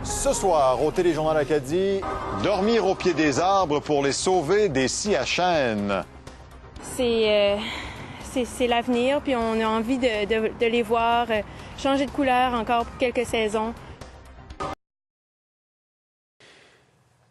Ce soir, au Téléjournal Acadie, dormir au pied des arbres pour les sauver des scies à chêne. C'est l'avenir, puis on a envie de les voir changer de couleur encore pour quelques saisons.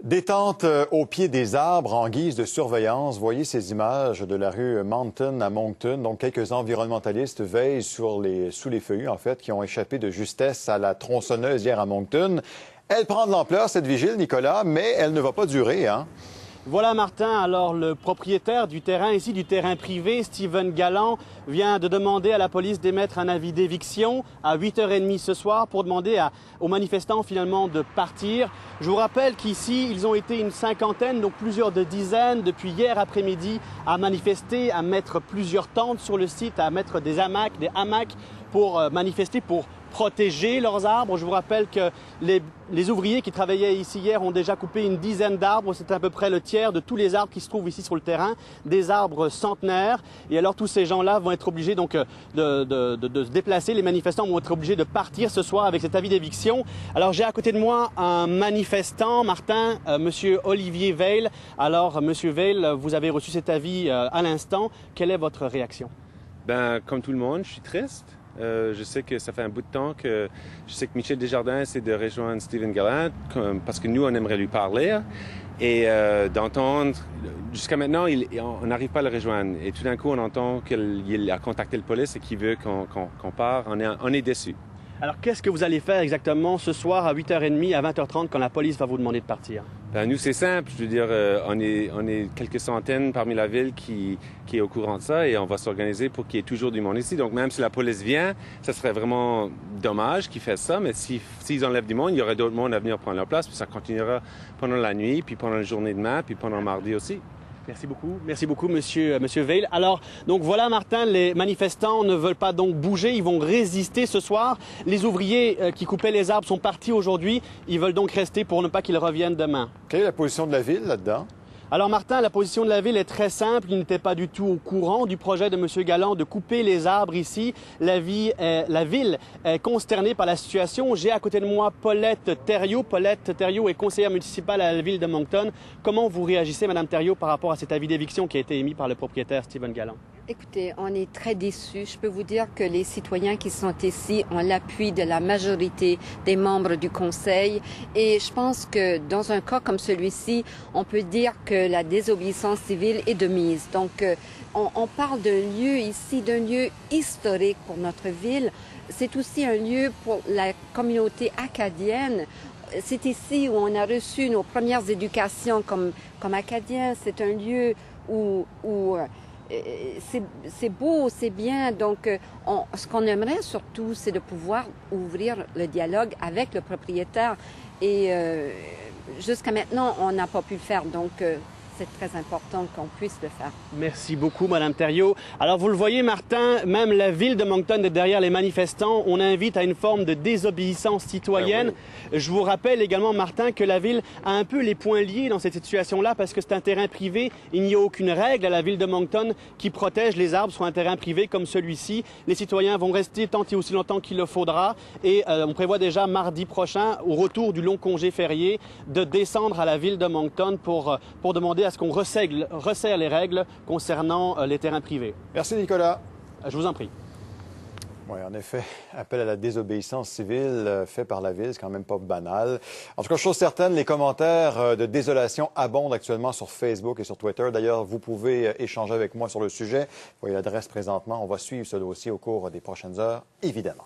Détente au pied des arbres en guise de surveillance. Voyez ces images de la rue Mountain à Moncton. Donc, quelques environnementalistes veillent sous les feuillus, en fait, qui ont échappé de justesse à la tronçonneuse hier à Moncton. Elle prend de l'ampleur, cette vigile, Nicolas, mais elle ne va pas durer, hein? Voilà, Martin. Alors, le propriétaire du terrain, ici, du terrain privé, Steven Galland, vient de demander à la police d'émettre un avis d'éviction à 8h30 ce soir pour demander aux manifestants, finalement, de partir. Je vous rappelle qu'ici, ils ont été une cinquantaine, donc plusieurs de dizaines, depuis hier après-midi, à manifester, à mettre plusieurs tentes sur le site, à mettre des hamacs pour manifester, pour protéger leurs arbres. Je vous rappelle que les ouvriers qui travaillaient ici hier ont déjà coupé une dizaine d'arbres. C'est à peu près le tiers de tous les arbres qui se trouvent ici sur le terrain, des arbres centenaires. Et alors tous ces gens-là vont être obligés donc de se déplacer. Les manifestants vont être obligés de partir ce soir avec cet avis d'éviction. Alors j'ai à côté de moi un manifestant, Martin, Monsieur Olivier Veil. Alors Monsieur Veil, vous avez reçu cet avis à l'instant. Quelle est votre réaction? Ben, comme tout le monde, je suis triste. Je sais que ça fait un bout de temps que je sais que Michel Desjardins essaie de rejoindre Steven Galland parce que nous, on aimerait lui parler et d'entendre. Jusqu'à maintenant, on n'arrive pas à le rejoindre. Et tout d'un coup, on entend qu'il a contacté la police et qu'il veut qu'on parte. On est déçus. Alors, qu'est-ce que vous allez faire exactement ce soir à 8h30, à 20h30, quand la police va vous demander de partir? Ben, nous, c'est simple. Je veux dire, on est quelques centaines parmi la ville qui est au courant de ça et on va s'organiser pour qu'il y ait toujours du monde ici. Donc, même si la police vient, ça serait vraiment dommage qu'ils fassent ça. Mais s'ils enlèvent du monde, il y aurait d'autres monde à venir prendre leur place. Puis ça continuera pendant la nuit, puis pendant la journée demain, puis pendant le mardi aussi. Merci beaucoup, monsieur Veil. Alors, donc voilà, Martin, les manifestants ne veulent pas donc bouger, ils vont résister ce soir. Les ouvriers qui coupaient les arbres sont partis aujourd'hui, ils veulent donc rester pour ne pas qu'ils reviennent demain. Quelle est la position de la ville là-dedans? Alors Martin, la position de la ville est très simple. Il n'était pas du tout au courant du projet de M. Galland de couper les arbres ici. La ville est consternée par la situation. J'ai à côté de moi Paulette Thériault. Paulette Thériault est conseillère municipale à la ville de Moncton. Comment vous réagissez, Mme Thériault, par rapport à cet avis d'éviction qui a été émis par le propriétaire Steven Galland? Écoutez, on est très déçus. Je peux vous dire que les citoyens qui sont ici ont l'appui de la majorité des membres du Conseil. Et je pense que dans un cas comme celui-ci, on peut dire que la désobéissance civile est de mise. Donc, on parle d'un lieu ici, d'un lieu historique pour notre ville. C'est aussi un lieu pour la communauté acadienne. C'est ici où on a reçu nos premières éducations comme Acadiens. C'est un lieu où c'est beau, c'est bien. Donc, ce qu'on aimerait surtout, c'est de pouvoir ouvrir le dialogue avec le propriétaire. Et jusqu'à maintenant, on n'a pas pu le faire. Donc, c'est très important qu'on puisse le faire. Merci beaucoup, Mme Thériault. Alors, vous le voyez, Martin, même la ville de Moncton est derrière les manifestants. On invite à une forme de désobéissance citoyenne. Ah oui. Je vous rappelle également, Martin, que la ville a un peu les poings liés dans cette situation-là parce que c'est un terrain privé. Il n'y a aucune règle à la ville de Moncton qui protège les arbres sur un terrain privé comme celui-ci. Les citoyens vont rester tant et aussi longtemps qu'il le faudra. Et on prévoit déjà mardi prochain, au retour du long congé férié, de descendre à la ville de Moncton pour demander à ce qu'on resserre les règles concernant les terrains privés. Merci, Nicolas. Je vous en prie. Oui, en effet, appel à la désobéissance civile fait par la ville, c'est quand même pas banal. En tout cas, chose certaine, les commentaires de désolation abondent actuellement sur Facebook et sur Twitter. D'ailleurs, vous pouvez échanger avec moi sur le sujet. Vous voyez l'adresse présentement. On va suivre ce dossier au cours des prochaines heures, évidemment.